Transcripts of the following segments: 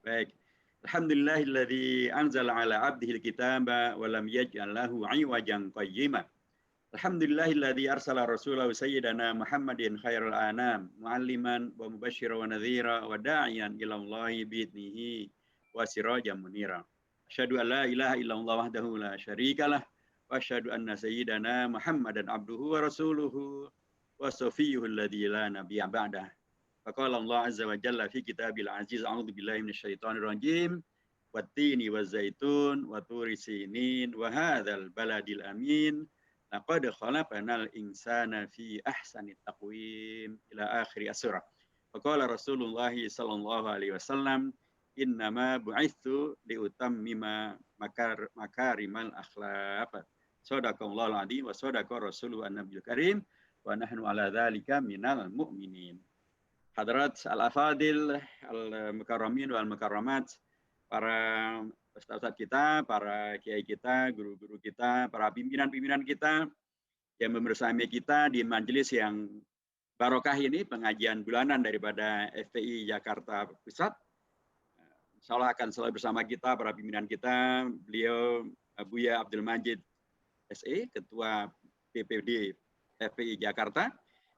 Baik. Alhamdulillahilladzi anzala ala abdihil kitaba wa lam yaj'al lahu 'iwajan qayyima. Alhamdulillahilladzi arsala rasulahu sayyidana Muhammadin khairul anam mualliman wa mubasysyiran wa nadhira wa da'iyan ila Allahi bi'idnihi wa sirajan munira. Asyhadu an la ilaha illallah wahdahu la syarikalah wa asyhadu anna sayyidana Muhammadan abduhu wa rasuluhu wa safiyyuhu alladzi la nabiyya ba'dah. Faqala Allah azza wa jalla fi kitabil aziz a'udzu billahi minasyaitonir rajim wattini wazaitun wa turi sinin wa hadzal baladil amin laqad khalaqnal insana fi ahsani taqwim ila akhir as-surah. Faqala Rasulullah sallallahu alaihi wasallam innama bu'itsu liutammima makarimal akhlaq. Shadaqallahul adzim wa shadaqa rasuluhu an-nabiyul karim wa nahnu ala dzalika minal mu'minin. Hadirat al-afadil, al-mukarramin wal-mukarramat, para ustaz kita, para kiai kita, guru-guru kita, para pimpinan-pimpinan kita yang membersami kita di majelis yang barokah ini, pengajian bulanan daripada FPI Jakarta Pusat. Insya Allah akan selalu bersama kita, para pimpinan kita, beliau Buya Abdul Majid SE, Ketua PPD FPI Jakarta.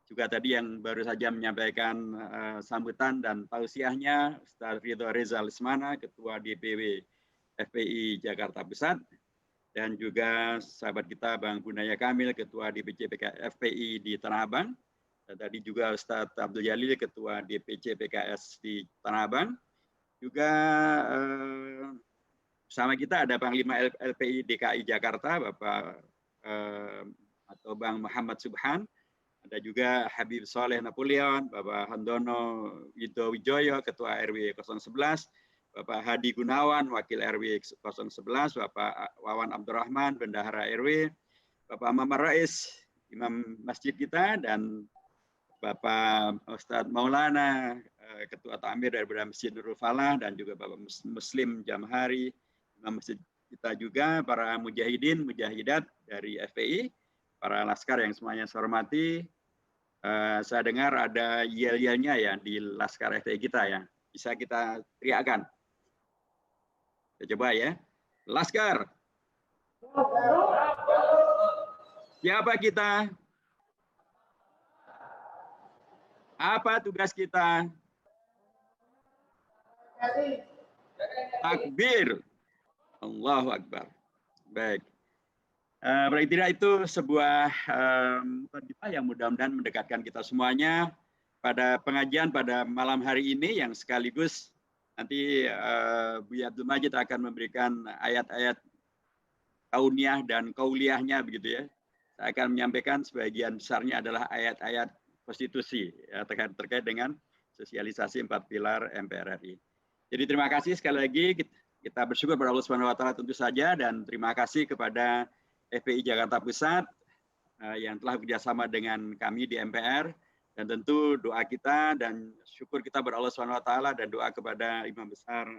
Juga tadi yang baru saja menyampaikan sambutan dan tausiahnya Ustaz Ridho Reza Lesmana, Ketua DPW FPI Jakarta Pusat, dan juga sahabat kita Bang Gunaya Kamil, Ketua DPC FPI di Tanah Abang, dan tadi juga Ustaz Abdul Jalil, Ketua DPC PKS di Tanah Abang. Juga bersama kita ada Panglima LPI DKI Jakarta, Bapak atau Bang Muhammad Subhan. Ada juga Habib Soleh Napoleon, Bapak Handono Wido Wijoyo, Ketua RW 011, Bapak Hadi Gunawan, Wakil RW 011, Bapak Wawan Abdurrahman, Bendahara RW, Bapak Mamar Rais, Imam Masjid kita, dan Bapak Ustadz Maulana, Ketua Ta'mir daripada Masjid Nurul Falah, dan juga Bapak Muslim Jamhari, Imam Masjid kita juga, para mujahidin, mujahidat dari FPI, para laskar yang semuanya saya hormati. Saya dengar ada yel-yelnya ya di laskar FPI kita ya. Bisa kita teriakkan. Kita coba ya. Laskar. Siapa kita? Apa tugas kita? Takbir. Allahu Akbar. Baik. Berarti tidak itu sebuah mukadimah yang mudah-mudahan mendekatkan kita semuanya pada pengajian pada malam hari ini yang sekaligus nanti Buya Abdul Majid akan memberikan ayat-ayat kauniyah dan kauliyahnya begitu ya. Saya akan menyampaikan sebagian besarnya adalah ayat-ayat konstitusi ya, terkait dengan sosialisasi 4 pilar MPR RI. Jadi terima kasih sekali lagi, kita bersyukur kepada Allah Subhanahu wa taala tentu saja, dan terima kasih kepada FPI Jakarta Pusat yang telah bekerjasama dengan kami di MPR, dan tentu doa kita dan syukur kita kepada Allah Subhanahu wa taala dan doa kepada Imam Besar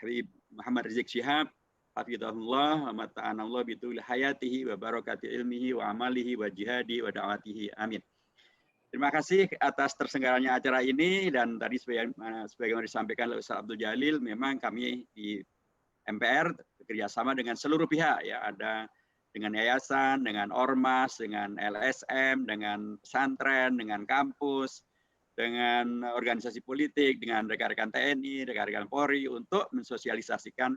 Habib Muhammad Rizik Syihab hafizahullah wa mata'anallah bitul hayatihi wa barakati ilmihi wa amalihi wa jihadi wa da'watihi amin. Terima kasih atas terselenggaranya acara ini, dan tadi sebagaimana disampaikan oleh Ustaz Abdul Jalil, memang kami di MPR bekerjasama dengan seluruh pihak ya, ada dengan yayasan, dengan ormas, dengan LSM, dengan pesantren, dengan kampus, dengan organisasi politik, dengan rekan-rekan TNI, rekan-rekan Polri untuk mensosialisasikan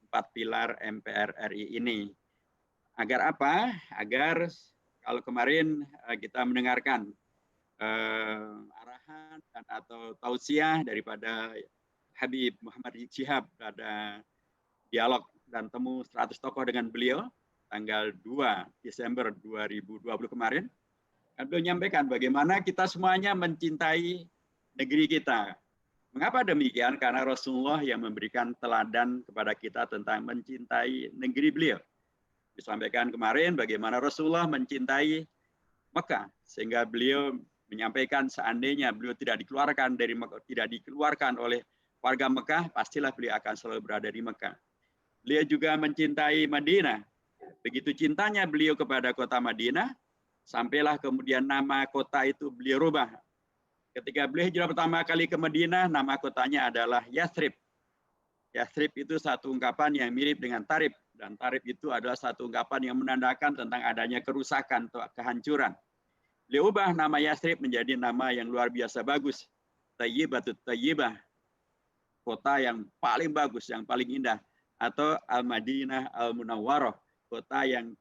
4 pilar MPR RI ini. Agar apa? Agar kalau kemarin kita mendengarkan arahan dan atau tausiah daripada Habib Muhammad Rizik Syihab pada dialog dan temu 100 tokoh dengan beliau tanggal 2 Desember 2020 kemarin, beliau menyampaikan bagaimana kita semuanya mencintai negeri kita. Mengapa demikian? Karena Rasulullah yang memberikan teladan kepada kita tentang mencintai negeri beliau. Disampaikan kemarin bagaimana Rasulullah mencintai Mekah, sehingga beliau menyampaikan seandainya beliau tidak dikeluarkan dari Mekah, tidak dikeluarkan oleh warga Mekah, pastilah beliau akan selalu berada di Mekah. Beliau juga mencintai Madinah. Begitu cintanya beliau kepada kota Madinah, sampailah kemudian nama kota itu beliau rubah. Ketika beliau hijrah pertama kali ke Madinah, nama kotanya adalah Yathrib. Yathrib itu satu ungkapan yang mirip dengan tarib, dan tarib itu adalah satu ungkapan yang menandakan tentang adanya kerusakan atau kehancuran. Beliau ubah nama Yathrib menjadi nama yang luar biasa bagus. Thayyibatut Thayyibah, kota yang paling bagus, yang paling indah. Atau Al-Madinah Al-Munawwarah, kota yang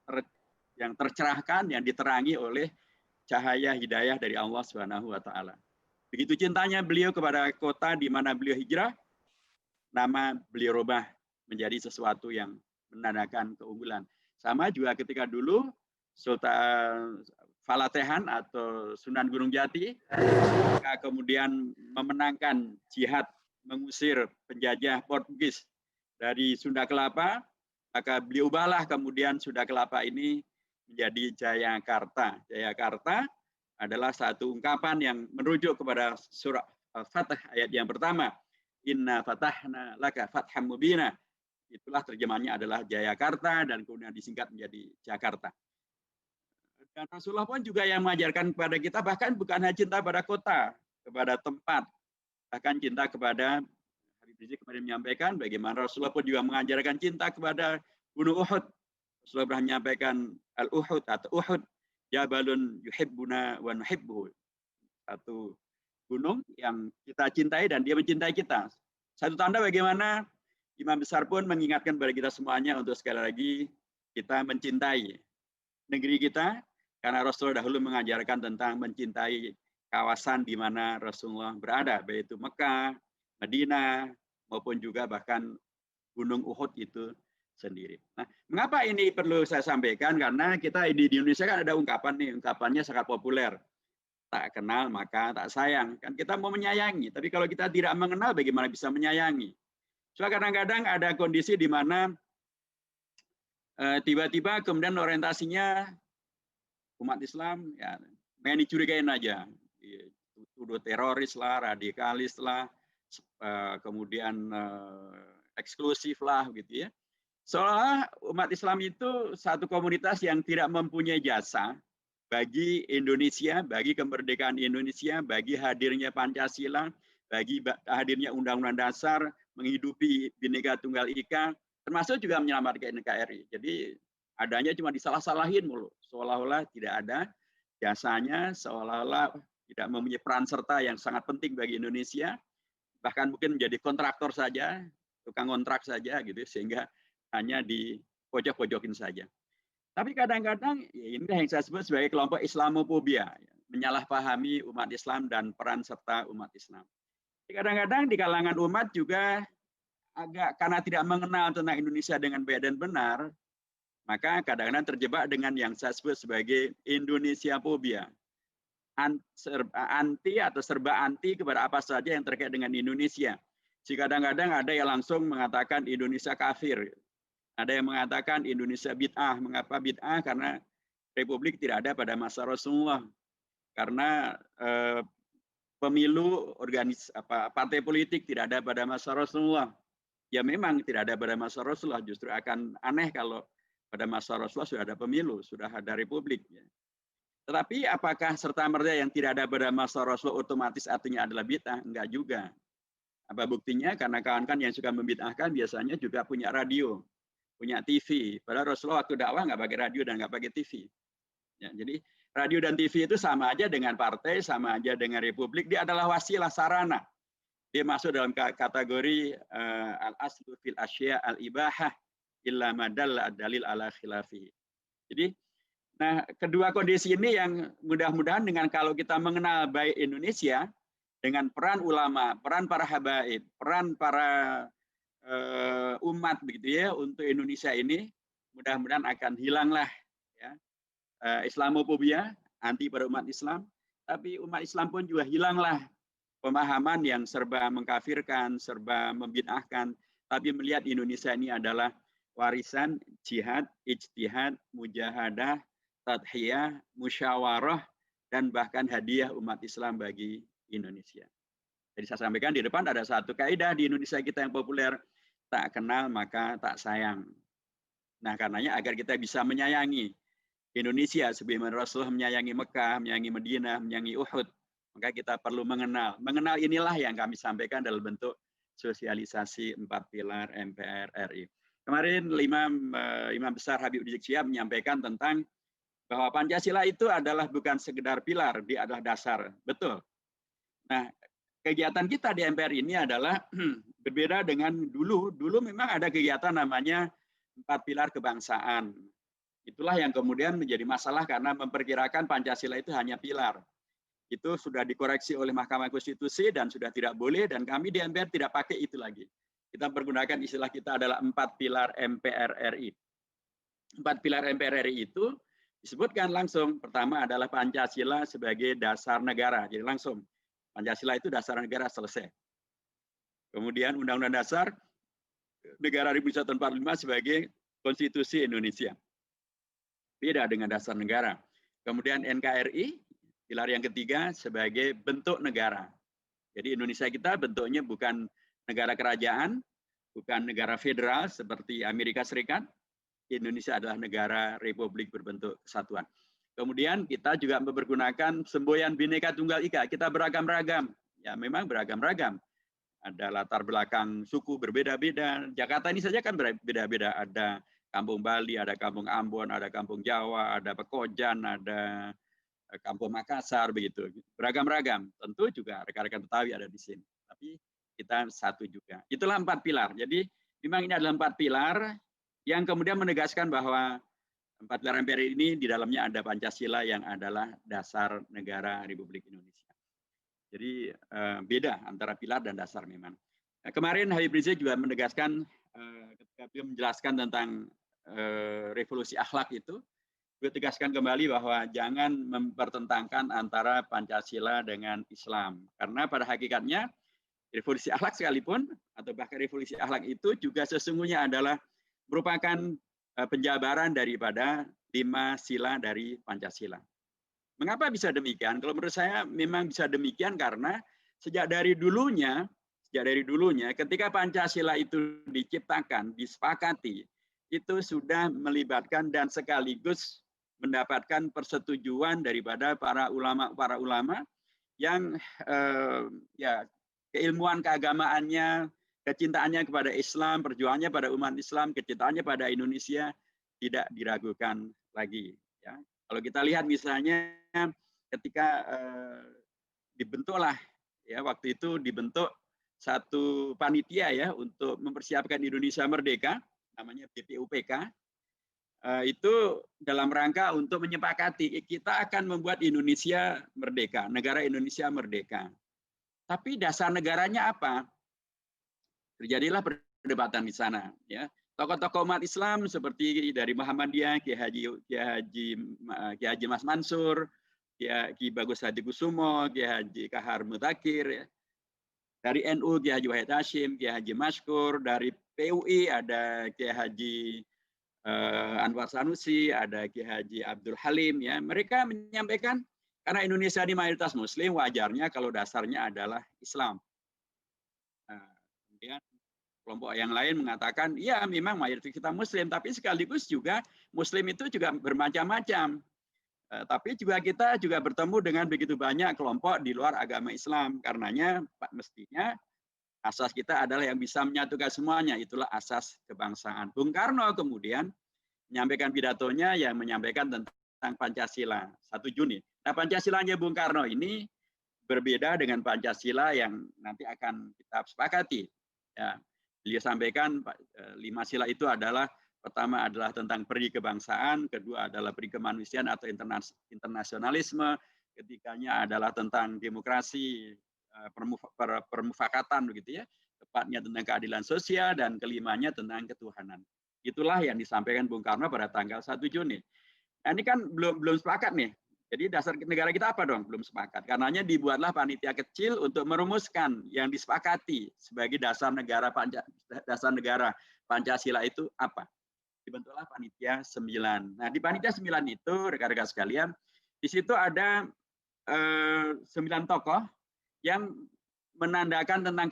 tercerahkan, yang diterangi oleh cahaya hidayah dari Allah Subhanahu wa taala. Begitu cintanya beliau kepada kota di mana beliau hijrah, nama beliau rubah menjadi sesuatu yang menandakan keunggulan. Sama juga ketika dulu Sultan Falatehan atau Sunan Gunung Jati kemudian memenangkan jihad mengusir penjajah Portugis dari Sunda Kelapa, maka beliau ubahlah kemudian Sunda Kelapa ini menjadi Jayakarta. Jayakarta adalah satu ungkapan yang merujuk kepada surah Al-Fatih ayat yang pertama. Inna fatahna laka fatham mubina. Itulah terjemahannya adalah Jayakarta dan kemudian disingkat menjadi Jakarta. Dan Rasulullah pun juga yang mengajarkan kepada kita bahkan bukan hanya cinta pada kota, kepada tempat, bahkan cinta kepada Habib Rizik kemarin menyampaikan bagaimana Rasulullah pun juga mengajarkan cinta kepada Gunung Uhud. Rasulullah pernah menyampaikan Al-Uhud atau Uhud Jabalun yuhibbuna wa nuhibbuhu. Satu gunung yang kita cintai dan dia mencintai kita. Satu tanda bagaimana Imam Besar pun mengingatkan kepada kita semuanya untuk sekali lagi kita mencintai negeri kita, karena Rasulullah dahulu mengajarkan tentang mencintai kawasan di mana Rasulullah berada, baik itu Mekah, Madinah, maupun juga bahkan Gunung Uhud itu sendiri. Nah, mengapa ini perlu saya sampaikan? Karena kita di Indonesia kan ada ungkapan nih, ungkapannya sangat populer. Tak kenal maka tak sayang. Kan kita mau menyayangi, tapi kalau kita tidak mengenal bagaimana bisa menyayangi? So kadang-kadang ada kondisi di mana tiba-tiba kemudian orientasinya umat Islam ya main dicurigain aja. Tuduh teroris lah, radikalis lah, kemudian eksklusif lah gitu ya. Seolah umat Islam itu satu komunitas yang tidak mempunyai jasa bagi Indonesia, bagi kemerdekaan Indonesia, bagi hadirnya Pancasila, bagi hadirnya Undang-Undang Dasar, menghidupi Bhinneka Tunggal Ika, termasuk juga menyelamatkan NKRI. Jadi adanya cuma disalah-salahin mulu, seolah-olah tidak ada jasanya, seolah-olah tidak mempunyai peran serta yang sangat penting bagi Indonesia, bahkan mungkin menjadi kontraktor saja, tukang kontrak saja gitu, sehingga hanya dipojok-pojokin saja. Tapi kadang-kadang ya ini yang saya sebut sebagai kelompok Islamophobia, menyalahpahami umat Islam dan peran serta umat Islam. Kadang-kadang di kalangan umat juga agak karena tidak mengenal tentang Indonesia dengan baik dan benar, maka kadang-kadang terjebak dengan yang saya sebut sebagai Indonesia-phobia. Anti atau serba anti kepada apa saja yang terkait dengan Indonesia. Jika kadang-kadang ada yang langsung mengatakan Indonesia kafir. Ada yang mengatakan Indonesia bid'ah. Mengapa bid'ah? Karena Republik tidak ada pada masa Rasulullah. Karena pemilu partai politik tidak ada pada masa Rasulullah. Ya memang tidak ada pada masa Rasulullah. Justru akan aneh kalau pada masa Rasulullah sudah ada pemilu, sudah ada Republik. Ya. Tetapi apakah serta-merta yang tidak ada pada masa Rasulullah otomatis artinya adalah bid'ah? Enggak juga. Apa buktinya? Karena kawan-kawan yang suka membid'ahkan biasanya juga punya radio, punya TV. Padahal Rasulullah waktu dakwah nggak pakai radio dan nggak pakai TV. Ya, jadi radio dan TV itu sama aja dengan partai, sama aja dengan Republik. Dia adalah wasilah, sarana. Dia masuk dalam kategori al-aslu fil asya al-ibahah illa madalla dalil ala khilafihi. Jadi, nah kedua kondisi ini yang mudah-mudahan dengan kalau kita mengenal baik Indonesia, dengan peran ulama, peran para habaib, peran para umat begitu ya untuk Indonesia ini, mudah-mudahan akan hilanglah ya Islamophobia, anti pada umat Islam, tapi umat Islam pun juga hilanglah pemahaman yang serba mengkafirkan, serba membid'ahkan, tapi melihat Indonesia ini adalah warisan jihad, ijtihad, mujahadah, tadhiyah, musyawarah, dan bahkan hadiah umat Islam bagi Indonesia. Jadi saya sampaikan di depan ada satu kaidah di Indonesia kita yang populer, tak kenal maka tak sayang. Nah karenanya agar kita bisa menyayangi Indonesia sebagaimana Rasulullah menyayangi Mekah, menyayangi Madinah, menyayangi Uhud, maka kita perlu mengenal. Mengenal inilah yang kami sampaikan dalam bentuk sosialisasi 4 pilar MPR RI. Kemarin Imam Besar Habib Rizik Syihab menyampaikan tentang bahwa Pancasila itu adalah bukan sekedar pilar, dia adalah dasar. Betul. Nah, kegiatan kita di MPR ini adalah berbeda dengan dulu. Dulu memang ada kegiatan namanya 4 pilar kebangsaan. Itulah yang kemudian menjadi masalah karena memperkirakan Pancasila itu hanya pilar. Itu sudah dikoreksi oleh Mahkamah Konstitusi dan sudah tidak boleh, dan kami di MPR tidak pakai itu lagi. Kita pergunakan istilah kita adalah 4 pilar MPR RI. 4 pilar MPR RI itu disebutkan langsung. Pertama adalah Pancasila sebagai dasar negara. Jadi langsung Pancasila itu dasar negara, selesai. Kemudian Undang-Undang Dasar Negara Republik Indonesia 1945 sebagai Konstitusi Indonesia. Beda dengan dasar negara. Kemudian NKRI, pilar yang ketiga, sebagai bentuk negara. Jadi Indonesia kita bentuknya bukan negara kerajaan, bukan negara federal seperti Amerika Serikat. Indonesia adalah negara republik berbentuk kesatuan. Kemudian kita juga mempergunakan semboyan Bhinneka Tunggal Ika. Kita beragam-ragam. Ya memang beragam-ragam. Ada latar belakang suku berbeda-beda. Jakarta ini saja kan berbeda-beda. Ada Kampung Bali, ada Kampung Ambon, ada Kampung Jawa, ada Pekojan, ada Kampung Makassar, begitu. Beragam-ragam. Tentu juga rekan-rekan Betawi ada di sini. Tapi kita satu juga. Itulah 4 pilar. Jadi memang ini adalah 4 pilar yang kemudian menegaskan bahwa 4 pilar MPR ini di dalamnya ada Pancasila yang adalah dasar negara Republik Indonesia. Jadi beda antara pilar dan dasar memang. Kemarin Habib Rizik juga menegaskan ketika beliau menjelaskan tentang revolusi akhlak itu, beliau tegaskan kembali bahwa jangan mempertentangkan antara Pancasila dengan Islam. Karena pada hakikatnya revolusi akhlak sekalipun, atau bahkan revolusi akhlak itu juga sesungguhnya adalah merupakan penjabaran daripada 5 sila dari Pancasila. Mengapa bisa demikian? Kalau menurut saya memang bisa demikian karena sejak dari dulunya ketika Pancasila itu diciptakan, disepakati, itu sudah melibatkan dan sekaligus mendapatkan persetujuan daripada para ulama yang ya keilmuan keagamaannya, kecintaannya kepada Islam, perjuangannya pada umat Islam, kecintaannya pada Indonesia tidak diragukan lagi. Ya. Kalau kita lihat misalnya ketika dibentuklah, ya waktu itu dibentuk satu panitia ya untuk mempersiapkan Indonesia Merdeka, namanya BPUPK. Itu dalam rangka untuk menyepakati kita akan membuat Indonesia merdeka, negara Indonesia merdeka. Tapi dasar negaranya apa? Terjadilah perdebatan di sana. Ya, tokoh-tokoh umat Islam seperti dari Muhammadiyah, Kiai Haji Mas Mansur, Kiai Bagus Hadi Kusumo, Kiai Haji Kahar Mutakhir, ya. Dari NU Kiai Haji Wahid Hashim, Kiai Haji Maskur, dari PUI ada Kiai Haji Anwar Sanusi, ada Kiai Haji Abdul Halim, ya. Mereka menyampaikan karena Indonesia ini mayoritas Muslim, wajarnya kalau dasarnya adalah Islam. Kemudian kelompok yang lain mengatakan, ya memang mayoritas kita Muslim, tapi sekaligus juga Muslim itu juga bermacam-macam. Tapi juga kita juga bertemu dengan begitu banyak kelompok di luar agama Islam. Karenanya mestinya asas kita adalah yang bisa menyatukan semuanya. Itulah asas kebangsaan. Bung Karno kemudian menyampaikan pidatonya yang menyampaikan tentang Pancasila 1 Juni. Nah, Pancasilanya Bung Karno ini berbeda dengan Pancasila yang nanti akan kita sepakati. Ya, beliau sampaikan 5 sila itu adalah pertama adalah tentang peri kebangsaan, kedua adalah peri kemanusiaan atau internasionalisme, ketiganya adalah tentang demokrasi, permufakatan begitu ya, tepatnya tentang keadilan sosial, dan kelimanya tentang ketuhanan. Itulah yang disampaikan Bung Karno pada tanggal 1 Juni. Nah, ini kan belum sepakat nih. Jadi dasar negara kita apa dong? Belum sepakat. Karenanya dibuatlah panitia kecil untuk merumuskan yang disepakati sebagai dasar negara Pancasila itu apa? Dibentuklah panitia 9. Nah, di panitia 9 itu rekan-rekan sekalian, di situ ada 9 tokoh yang menandakan tentang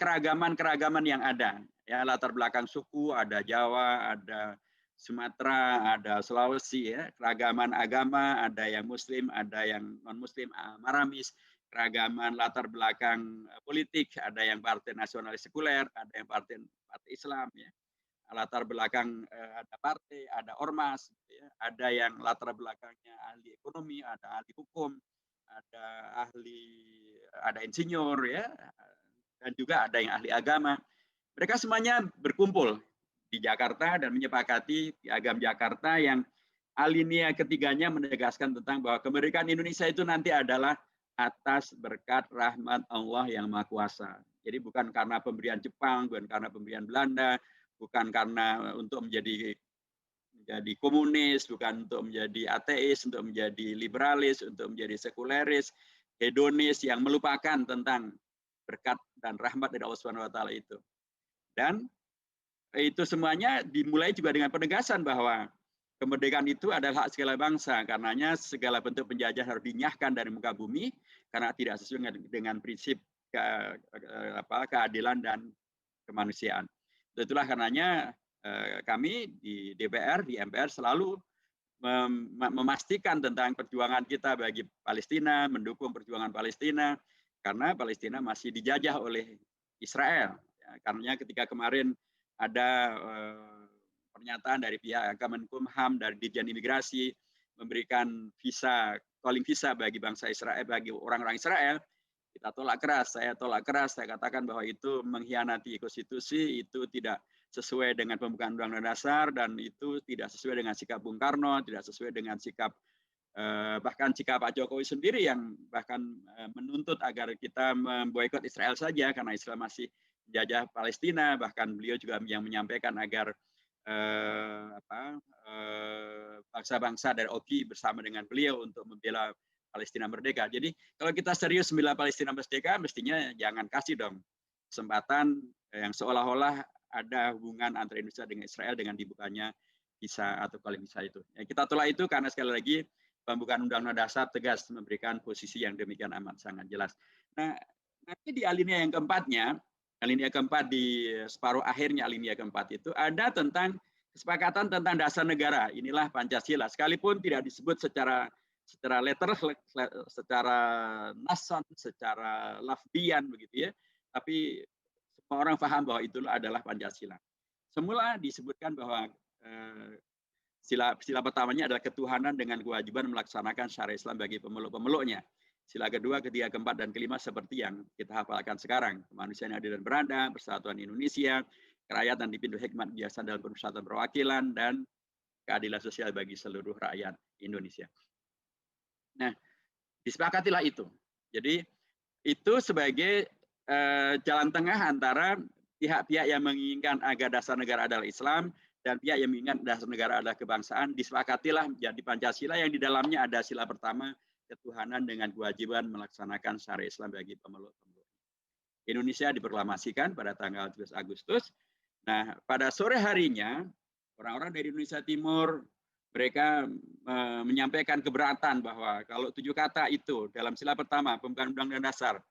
keragaman yang ada. Ya, latar belakang suku, ada Jawa, ada Sumatera, ada Sulawesi, ya, keragaman agama, ada yang Muslim, ada yang non-Muslim, Maramis. keragaman latar belakang politik, ada yang partai nasionalis sekuler, ada yang partai Islam, ya. Latar belakang ada partai, ada ormas, gitu ya. Ada yang latar belakangnya ahli ekonomi, ada ahli hukum, ada insinyur, ya, dan juga ada yang ahli agama. Mereka semuanya berkumpul di Jakarta dan menyepakati Piagam Jakarta yang alinea ketiganya menegaskan tentang bahwa kemerdekaan Indonesia itu nanti adalah atas berkat rahmat Allah yang Maha Kuasa. Jadi bukan karena pemberian Jepang, bukan karena pemberian Belanda, bukan karena untuk menjadi komunis, bukan untuk menjadi ateis, untuk menjadi liberalis, untuk menjadi sekuleris, hedonis yang melupakan tentang berkat dan rahmat dari Allah Subhanahu wa taala itu. Dan itu semuanya dimulai juga dengan penegasan bahwa kemerdekaan itu adalah hak segala bangsa. Karenanya segala bentuk penjajah harus dinyahkan dari muka bumi karena tidak sesuai dengan prinsip keadilan dan kemanusiaan. Itulah karenanya kami di DPR, di MPR selalu memastikan tentang perjuangan kita bagi Palestina, mendukung perjuangan Palestina, karena Palestina masih dijajah oleh Israel. Ya, karena ketika kemarin ada pernyataan dari pihak Kemenkumham, dari Ditjen Imigrasi, memberikan visa, calling visa bagi bangsa Israel, bagi orang-orang Israel, kita tolak keras, saya tolak keras, saya katakan bahwa itu mengkhianati konstitusi, itu tidak sesuai dengan pembukaan Undang-Undang Dasar, dan itu tidak sesuai dengan sikap Bung Karno, tidak sesuai dengan sikap bahkan sikap Pak Jokowi sendiri yang bahkan menuntut agar kita memboikot Israel saja karena Israel masih menjajah Palestina, bahkan beliau juga yang menyampaikan agar bangsa-bangsa dari OKI bersama dengan beliau untuk membela Palestina merdeka. Jadi kalau kita serius membela Palestina merdeka, mestinya jangan kasih dong kesempatan yang seolah-olah ada hubungan antara Indonesia dengan Israel dengan dibukanya visa atau calling visa itu. Ya, kita tolak itu karena sekali lagi pembukaan Undang-Undang Dasar tegas memberikan posisi yang demikian amat sangat jelas. Nah, nanti di alinea yang keempatnya, alinea keempat di separuh akhirnya alinea keempat itu ada tentang kesepakatan tentang dasar negara. Inilah Pancasila. Sekalipun tidak disebut secara letter, secara nasan, secara lafdian begitu ya, tapi semua orang paham bahwa itu adalah Pancasila. Semula disebutkan bahwa sila pertamanya adalah ketuhanan dengan kewajiban melaksanakan syariat Islam bagi pemeluk-pemeluknya. Sila kedua, ketiga, keempat, dan kelima seperti yang kita hafalkan sekarang. Kemanusiaan yang adil dan beradab, persatuan Indonesia, kerakyatan dipimpin hikmat bijaksana dalam pemusatan perwakilan, dan keadilan sosial bagi seluruh rakyat Indonesia. Nah, disepakatilah itu. Jadi itu sebagai jalan tengah antara pihak-pihak yang menginginkan agar dasar negara adalah Islam dan pihak yang menginginkan dasar negara adalah kebangsaan. Disepakatilah menjadi Pancasila yang di dalamnya ada sila pertama, ketuhanan dengan kewajiban melaksanakan syariat Islam bagi pemeluk-pemeluk. Indonesia diproklamasikan pada tanggal 17 Agustus. Nah, pada sore harinya orang-orang dari Indonesia Timur mereka menyampaikan keberatan bahwa kalau 7 kata itu dalam sila pertama pembukaan Undang-Undang Dasar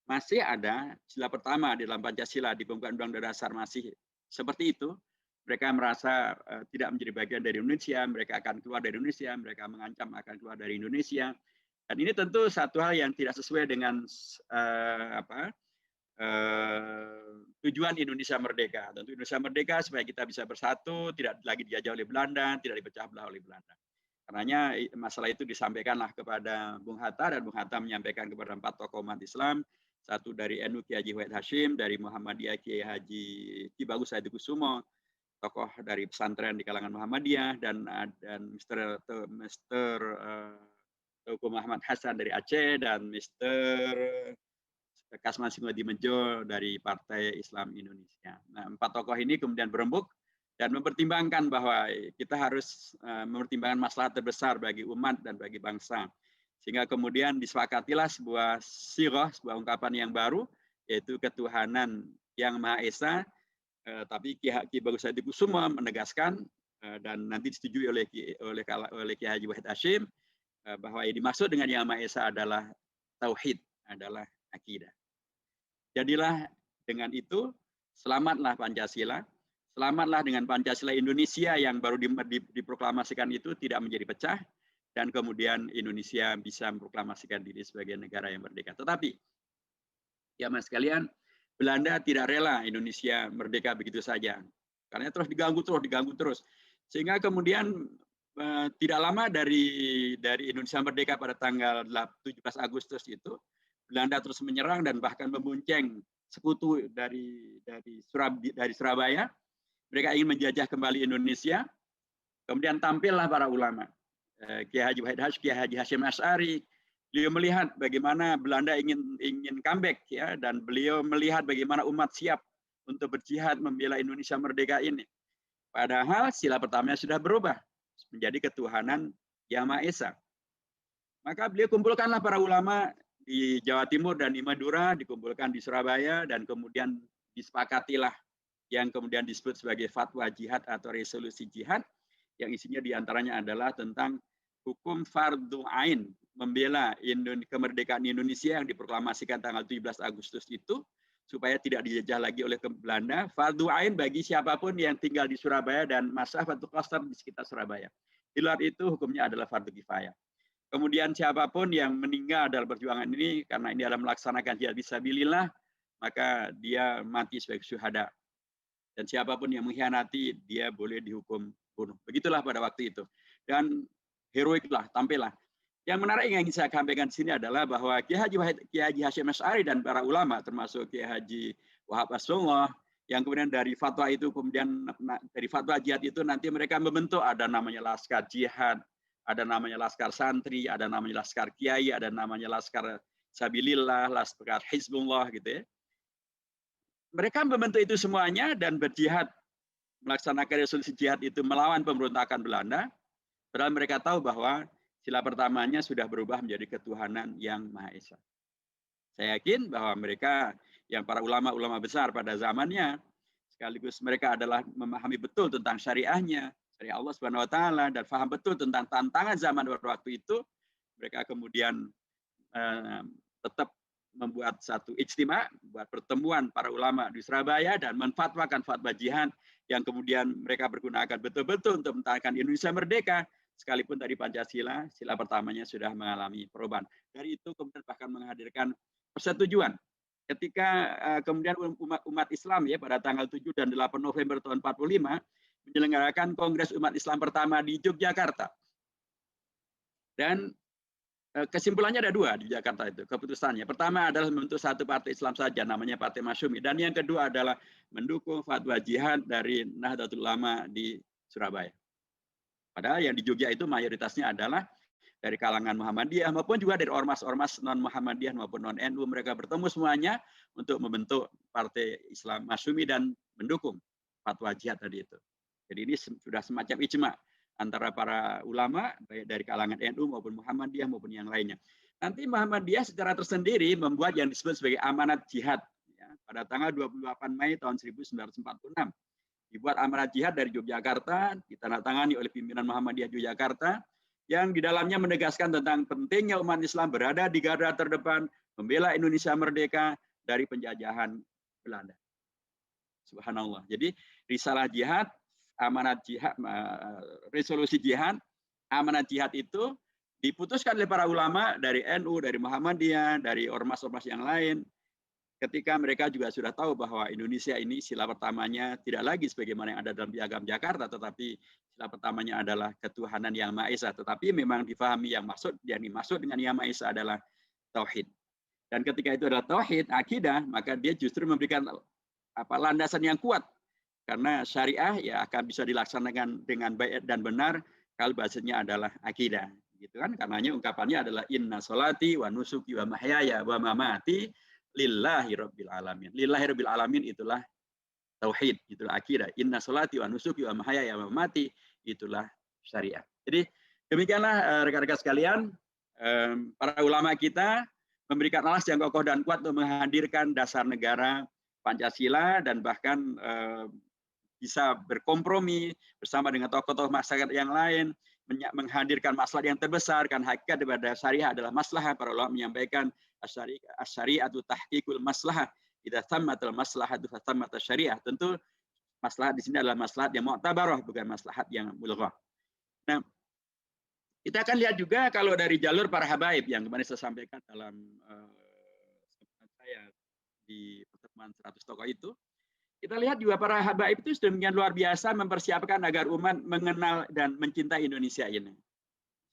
masih ada sila pertama di dalam Pancasila di pembukaan Undang-Undang Dasar masih seperti itu, mereka merasa tidak menjadi bagian dari Indonesia, mereka akan keluar dari Indonesia, mereka mengancam akan keluar dari Indonesia. Dan ini tentu satu hal yang tidak sesuai dengan tujuan Indonesia merdeka. Tentu Indonesia merdeka supaya kita bisa bersatu, tidak lagi dijajah oleh Belanda, tidak dipecah belah oleh Belanda. Karenanya masalah itu disampaikanlah kepada Bung Hatta, dan Bung Hatta menyampaikan kepada 4 tokoh umat Islam, satu dari NU Kiai Haji Wahid Hashim, dari Muhammadiyah Kiai Haji Ki Bagus Hadikusumo, tokoh dari pesantren di kalangan Muhammadiyah, dan Mr. Teuku Muhammad Hasan dari Aceh, dan Mr. Kasman Singodimejo dari Partai Islam Indonesia. Nah, 4 tokoh ini kemudian berembuk dan mempertimbangkan bahwa kita harus mempertimbangkan masalah terbesar bagi umat dan bagi bangsa. Sehingga kemudian disepakatilah sebuah sirah, sebuah ungkapan yang baru, yaitu ketuhanan yang Maha Esa, tapi Ki Bagus Hadikusumo menegaskan dan nanti disetujui oleh Kiai Haji Wahid Hashim bahwa yang dimaksud dengan yang Maha Esa adalah tauhid, adalah akidah. Jadilah dengan itu, selamatlah Pancasila, selamatlah dengan Pancasila Indonesia yang baru diproklamasikan itu tidak menjadi pecah, dan kemudian Indonesia bisa memproklamasikan diri sebagai negara yang merdeka. Tetapi, ya mas sekalian, Belanda tidak rela Indonesia merdeka begitu saja, karena terus diganggu terus, sehingga kemudian tidak lama dari Indonesia merdeka pada tanggal 17 Agustus itu, Belanda terus menyerang dan bahkan membonceng sekutu dari Surabaya. Mereka ingin menjajah kembali Indonesia. Kemudian tampillah para ulama, Kiai Haji Hasyim Asy'ari. Beliau melihat bagaimana Belanda ingin comeback, ya, dan beliau melihat bagaimana umat siap untuk berjihad membela Indonesia merdeka ini. Padahal sila pertamanya sudah berubah menjadi ketuhanan Yang Maha Esa. Maka beliau kumpulkanlah para ulama di Jawa Timur dan di Madura, dikumpulkan di Surabaya, dan kemudian disepakatilah yang kemudian disebut sebagai fatwa jihad atau resolusi jihad, yang isinya diantaranya adalah tentang hukum fardu ain, membela kemerdekaan Indonesia yang diproklamasikan tanggal 17 Agustus itu, supaya tidak dijajah lagi oleh Belanda. Fardu ain bagi siapapun yang tinggal di Surabaya dan masyarakat cluster di sekitar Surabaya. Di luar itu hukumnya adalah fardu kifayah. Kemudian siapapun yang meninggal dalam perjuangan ini, karena ini adalah melaksanakan jihad fisabilillah, maka dia mati sebagai syuhada. Dan siapapun yang mengkhianati, dia boleh dihukum bunuh. Begitulah pada waktu itu. Dan heroiklah, tampillah. Yang menarik yang ingin saya sampaikan di sini adalah bahwa Kiai Haji Hasyim Asy'ari dan para ulama, termasuk Kiai Haji Wahab Asrullah, yang kemudian dari fatwa itu, kemudian dari fatwa jihad itu nanti mereka membentuk, ada namanya Laskar Jihad, ada namanya Laskar Santri, ada namanya Laskar Kiai, ada namanya Laskar Sabilillah, Laskar Hizbullah, gitu ya. Mereka membentuk itu semuanya dan berjihad, melaksanakan resolusi jihad itu melawan pemberontakan Belanda, padahal mereka tahu bahwa sila pertamanya sudah berubah menjadi ketuhanan Yang Maha Esa. Saya yakin bahwa mereka yang para ulama-ulama besar pada zamannya, sekaligus mereka adalah memahami betul tentang syariahnya, syariah Allah Subhanahu wa taala, dan paham betul tentang tantangan zaman pada waktu itu. Mereka kemudian tetap membuat satu ijtima, buat pertemuan para ulama di Surabaya dan menfatwakan fatwa jihad yang kemudian mereka bergunakan betul-betul untuk mempertahankan Indonesia merdeka, sekalipun tadi Pancasila, sila pertamanya sudah mengalami perubahan. Dari itu kemudian bahkan menghadirkan persetujuan. Ketika kemudian umat Islam ya pada tanggal 7 dan 8 November tahun 45 menyelenggarakan Kongres Umat Islam pertama di Yogyakarta. Dan kesimpulannya ada dua di Jakarta itu, keputusannya. Pertama adalah membentuk satu partai Islam saja, namanya Partai Masyumi. Dan yang kedua adalah mendukung fatwa jihad dari Nahdlatul Ulama di Surabaya. Padahal yang di Jogja itu mayoritasnya adalah dari kalangan Muhammadiyah maupun juga dari ormas-ormas non-Muhammadiyah maupun non-NU. Mereka bertemu semuanya untuk membentuk Partai Islam Masyumi dan mendukung fatwa jihad tadi itu. Jadi ini sudah semacam ijma antara para ulama, baik dari kalangan NU maupun Muhammadiyah maupun yang lainnya. Nanti Muhammadiyah secara tersendiri membuat yang disebut sebagai amanat jihad. Ya, pada tanggal 28 Mei tahun 1946. Dibuat amanat jihad dari Yogyakarta, ditandatangani oleh pimpinan Muhammadiyah Yogyakarta, yang di dalamnya menegaskan tentang pentingnya umat Islam berada di garda terdepan, membela Indonesia merdeka dari penjajahan Belanda. Subhanallah. Jadi risalah jihad, amanat jihad, resolusi jihad, amanat jihad itu diputuskan oleh para ulama dari NU, dari Muhammadiyah, dari ormas-ormas yang lain, ketika mereka juga sudah tahu bahwa Indonesia ini sila pertamanya tidak lagi sebagaimana yang ada dalam Piagam Jakarta, tetapi sila pertamanya adalah ketuhanan Yang Maha Esa. Tetapi memang difahami yang dimaksud dengan Yang Maha Esa adalah tauhid. Dan ketika itu adalah tauhid, akidah, maka dia justru memberikan landasan yang kuat. Karena syariah ya akan bisa dilaksanakan dengan baik dan benar kalau bahasanya adalah akidah, gitu kan? Karenanya ungkapannya adalah inna sholati wa nusuki wa mahyaya wa mamati lillahi rabbil alamin. Lillahi rabbil alamin itulah tauhid, itulah akidah. Inna sholati wa nusuki wa mahyaya wa mamati itulah syariah. Jadi demikianlah rekan-rekan sekalian, para ulama kita memberikan alas yang kokoh dan kuat untuk menghadirkan dasar negara Pancasila dan bahkan bisa berkompromi bersama dengan tokoh-tokoh masyarakat yang lain, menghadirkan maslahat yang terbesar, kan hakikat daripada syariah adalah maslahah. Para ulama menyampaikan asyari'atu tahqiqul maslahah, idza thammatul maslahatu fathammat syariah. Tentu maslahat di sini adalah maslahat yang mu'tabarah, bukan maslahat yang mulghah. Nah, Kita akan lihat juga kalau dari jalur para habaib yang kemarin saya sampaikan dalam sambutan saya di pertemuan 100 tokoh itu, kita lihat juga para habaib itu sedemikian luar biasa mempersiapkan agar umat mengenal dan mencintai Indonesia ini.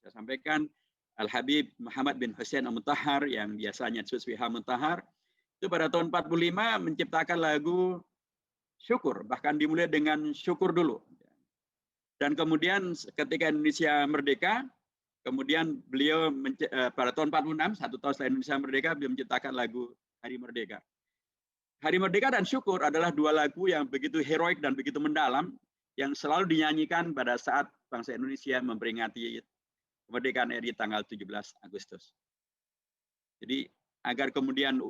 Saya sampaikan Al-Habib Muhammad bin Hussein Al-Mutahhar yang biasanya disebut Syekh Mutahhar, itu pada tahun 45 menciptakan lagu syukur, bahkan dimulai dengan syukur dulu. Dan kemudian ketika Indonesia merdeka, kemudian beliau pada tahun 46, 1 tahun setelah Indonesia merdeka, beliau menciptakan lagu Hari Merdeka. Hari Merdeka dan Syukur adalah dua lagu yang begitu heroik dan begitu mendalam, yang selalu dinyanyikan pada saat bangsa Indonesia memperingati kemerdekaan RI tanggal 17 Agustus. Jadi agar kemudian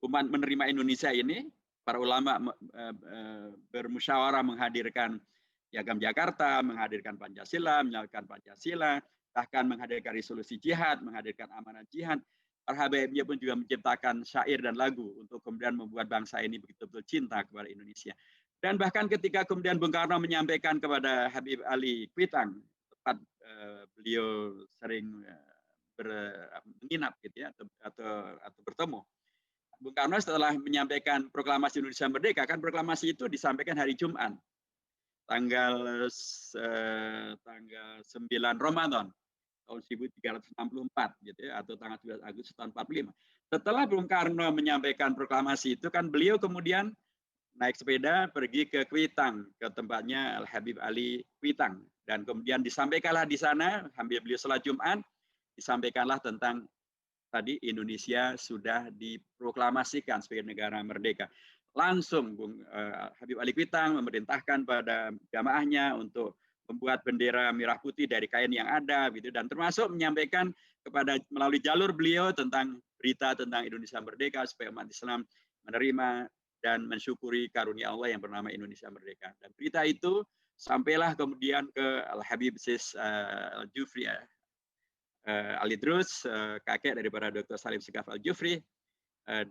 umat menerima Indonesia ini, para ulama bermusyawarah menghadirkan Piagam Jakarta, menghadirkan Pancasila, menyalakan Pancasila, bahkan menghadirkan resolusi jihad, menghadirkan amanat jihad. Para habaibnya pun juga menciptakan syair dan lagu untuk kemudian membuat bangsa ini betul-betul cinta kepada Indonesia. Dan bahkan ketika kemudian Bung Karno menyampaikan kepada Habib Ali Kuitang, tempat beliau sering menginap gitu ya, atau bertemu. Bung Karno setelah menyampaikan proklamasi Indonesia Merdeka, kan proklamasi itu disampaikan hari Jumat, tanggal 9 Ramadan tahun 1364 gitu ya, atau tanggal 11 Agustus tahun 45. Setelah Bung Karno menyampaikan proklamasi itu kan beliau kemudian naik sepeda pergi ke Kuitang, ke tempatnya Al Habib Ali Kuitang, dan kemudian disampaikanlah di sana sambil beliau sholat Jumat, disampaikanlah tentang tadi Indonesia sudah diproklamasikan sebagai negara merdeka. Langsung Bung Habib Ali Kuitang memerintahkan pada jamaahnya untuk membuat bendera merah putih dari kain yang ada gitu, dan termasuk menyampaikan kepada melalui jalur beliau tentang berita tentang Indonesia merdeka supaya umat Islam menerima dan mensyukuri karunia Allah yang bernama Indonesia merdeka. Dan berita itu sampailah kemudian ke Al Habib Sis Al-Jufri Al-Idrus, kakek daripada Dr. Salim Segaf Al-Jufri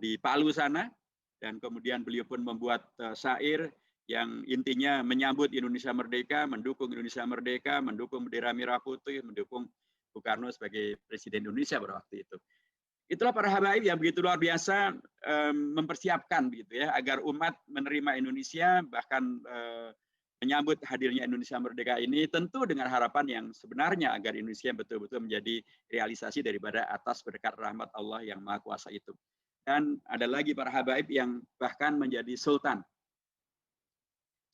di Palu sana, dan kemudian beliau pun membuat syair yang intinya menyambut Indonesia merdeka, mendukung Indonesia merdeka, mendukung bendera merah putih, mendukung Bung Karno sebagai Presiden Indonesia pada waktu itu. Itulah para habaib yang begitu luar biasa mempersiapkan gitu ya agar umat menerima Indonesia, bahkan menyambut hadirnya Indonesia merdeka ini tentu dengan harapan yang sebenarnya agar Indonesia betul-betul menjadi realisasi daripada atas berkat rahmat Allah yang Maha Kuasa itu. Dan ada lagi para habaib yang bahkan menjadi sultan.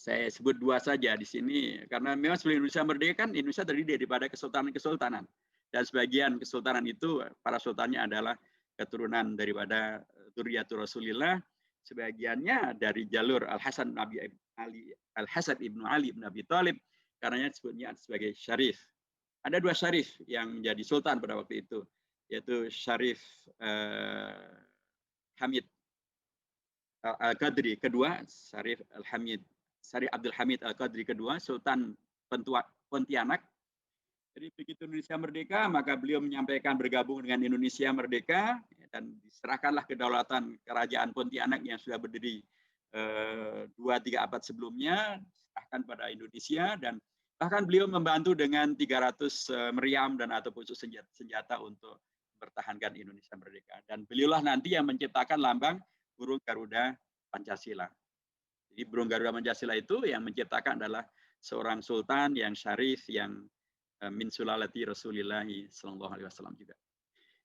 Saya sebut dua saja di sini karena memang sebelum Indonesia merdeka kan Indonesia terdiri daripada kesultanan-kesultanan, dan sebagian kesultanan itu para sultannya adalah keturunan daripada Dzurriyyatur Rasulillah, sebagiannya dari jalur Al-Hasan ibnu Ali bin Abi Thalib, karenanya disebutnya sebagai syarif. Ada dua syarif yang menjadi sultan pada waktu itu, yaitu Syarif Hamid Al-Qadri kedua, Syarif Abdul Hamid Al-Qadri kedua, Sultan Pontianak. Jadi begitu Indonesia merdeka, maka beliau menyampaikan bergabung dengan Indonesia merdeka, dan diserahkanlah kedaulatan kerajaan Pontianak yang sudah berdiri 2-3 abad sebelumnya, diserahkan pada Indonesia, dan bahkan beliau membantu dengan 300 meriam dan atau khusus senjata untuk mempertahankan Indonesia merdeka. Dan beliaulah nanti yang menciptakan lambang burung Garuda Pancasila. Jadi burung Garuda Pancasila itu yang menciptakan adalah seorang sultan yang syarif, yang min sulalati Rasulillah sallallahu alaihi wasallam juga.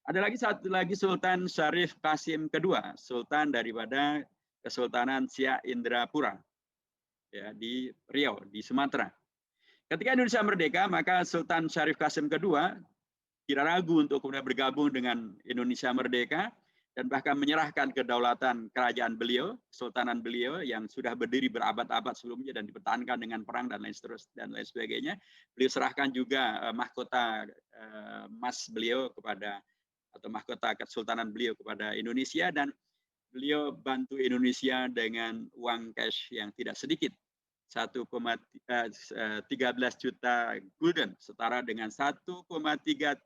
Ada lagi satu lagi Sultan Syarif Qasim kedua, sultan daripada Kesultanan Siak Indrapura ya, di Riau, di Sumatera. Ketika Indonesia merdeka, maka Sultan Syarif Qasim kedua tidak ragu untuk kemudian bergabung dengan Indonesia merdeka, dan bahkan menyerahkan kedaulatan kerajaan beliau, kesultanan beliau yang sudah berdiri berabad-abad sebelumnya dan dipertahankan dengan perang dan lain sebagainya. Beliau serahkan juga mahkota emas beliau kepada, atau mahkota kesultanan beliau kepada Indonesia, dan beliau bantu Indonesia dengan uang cash yang tidak sedikit, 1,13 juta gulden, setara dengan 1,3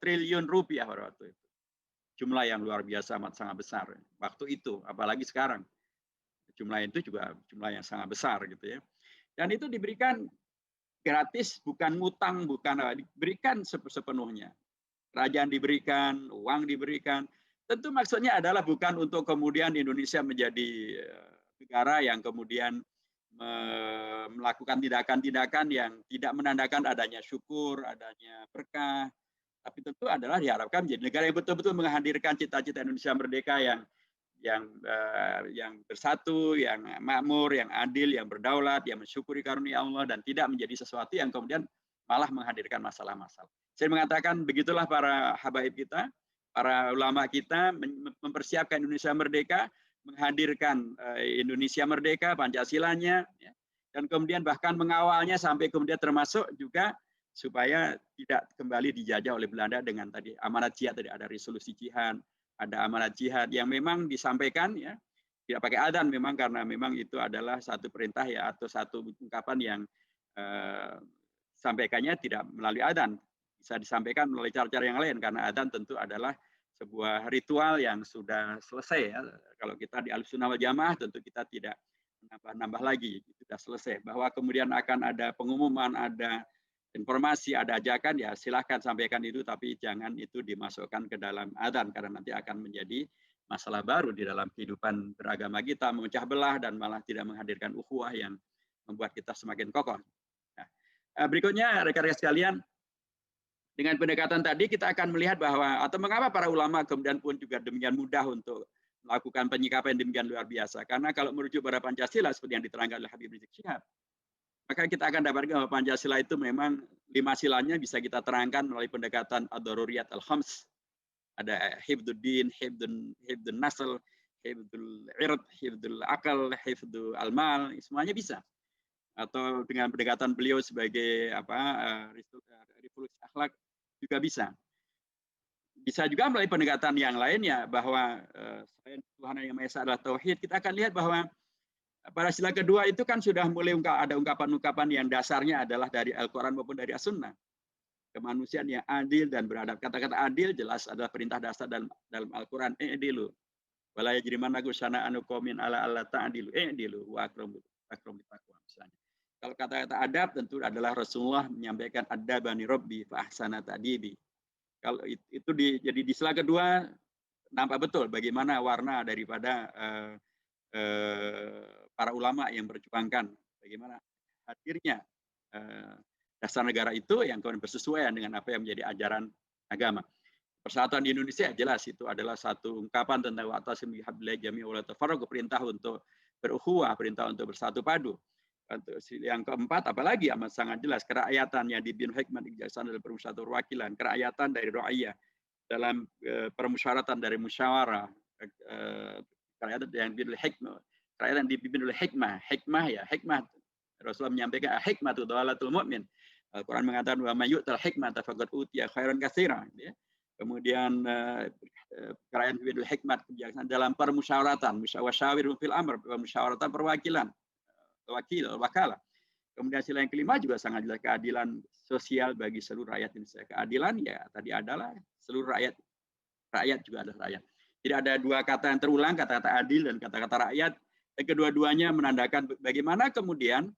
triliun rupiah pada waktu itu. Jumlah yang luar biasa, amat sangat besar waktu itu, apalagi sekarang jumlah itu juga jumlah yang sangat besar gitu ya. Dan itu diberikan gratis, bukan ngutang, bukan, diberikan sepenuhnya. kerajaan diberikan, uang diberikan. Tentu maksudnya adalah bukan untuk kemudian Indonesia menjadi negara yang kemudian melakukan tindakan-tindakan yang tidak menandakan adanya syukur, adanya berkah, tapi tentu adalah diharapkan menjadi negara yang betul-betul menghadirkan cita-cita Indonesia merdeka yang bersatu, yang makmur, yang adil, yang berdaulat, yang mensyukuri karunia Allah dan tidak menjadi sesuatu yang kemudian malah menghadirkan masalah-masalah. Saya mengatakan begitulah para habaib kita, para ulama kita mempersiapkan Indonesia merdeka, menghadirkan Indonesia merdeka, Pancasilanya, ya, dan kemudian bahkan mengawalnya sampai kemudian termasuk juga supaya tidak kembali dijajah oleh Belanda dengan tadi amanat jihad, tadi ada resolusi jihad, ada amanat jihad yang memang disampaikan ya tidak pakai adzan memang karena memang itu adalah satu perintah ya atau satu ungkapan yang sampaikannya tidak melalui adzan, bisa disampaikan melalui cara-cara yang lain karena adzan tentu adalah sebuah ritual yang sudah selesai ya. Kalau kita di Ahlussunnah wal Jamaah tentu kita tidak menambah-nambah lagi, sudah selesai. Bahwa kemudian akan ada pengumuman, ada informasi, ada ajakan, ya silahkan sampaikan itu, tapi jangan itu dimasukkan ke dalam adzan karena nanti akan menjadi masalah baru di dalam kehidupan beragama kita, memecah belah dan malah tidak menghadirkan ukhuwah yang membuat kita semakin kokoh. Nah, berikutnya rekan-rekan sekalian, dengan pendekatan tadi kita akan melihat bahwa atau mengapa para ulama kemudian pun juga demikian mudah untuk melakukan penyikapan yang demikian luar biasa. Karena kalau merujuk pada Pancasila seperti yang diterangkan oleh Habib Rizik Syihab, maka kita akan dapatkan bahwa Pancasila itu memang 5 silanya bisa kita terangkan melalui pendekatan ad-daruriyat al-khams. Ada hifdzud din, hifdzun nasl, hifdzul ird, hifdzul akal, hifdzul al-mal, semuanya bisa. Atau dengan pendekatan beliau sebagai revolusi akhlak juga bisa. Bisa juga melalui pendekatan yang lainnya bahwa selain Tuhan yang Maha Esa adalah tauhid, kita akan lihat bahwa pada sila kedua itu kan sudah mulai ada ungkapan-ungkapan yang dasarnya adalah dari Al-Quran maupun dari As-Sunnah. Kemanusiaan yang adil dan beradab. Kata-kata adil jelas adalah perintah dasar dalam Al-Quran. I'dilu. Wala yajrimannakum syana'anu qaumin ala alla ta'dilu. I'dilu wa akramu taqwa misalnya. Kalau kata-kata adab tentu adalah Rasulullah menyampaikan adabani rabbi fa ahsana ta'dibi. Kalau itu jadi di sila kedua nampak betul bagaimana warna daripada para ulama yang berjuangkan bagaimana hadirnya dasar negara itu yang kemudian bersesuaian dengan apa yang menjadi ajaran agama. Persatuan di Indonesia jelas itu adalah satu ungkapan tentang wa'tasimu bihablillahi jami'an wa la tafarraqu, perintah untuk berukhuwah, perintah untuk bersatu padu. Yang keempat, apalagi amat sangat jelas kerakyatan yang dibimbing hikmat kejaksaan dalam permusyawaratan perwakilan, kerakyatan dari ra'iyah dalam permusyawaratan dari musyawarah, kerakyatan yang dibimbing hikmah, kerakyatan yang dibimbing oleh hikmah ya, hikmah. Rasulullah menyampaikan hikmah itu dalatul mu'min. Al-Quran mengatakan wa may yu'tal hikmah faqad utiya khairan katsira. Kemudian kerakyatan dibimbing hikmat kejaksaan dalam permusyawaratan, musyawarah fil amr, permusyawaratan perwakilan. Wakalah. Kemudian sila yang kelima juga sangat jelas keadilan sosial bagi seluruh rakyat Indonesia. Keadilan ya tadi adalah seluruh rakyat juga adalah rakyat. Tidak ada dua kata yang terulang, kata-kata adil dan kata-kata rakyat. Dan kedua-duanya menandakan bagaimana kemudian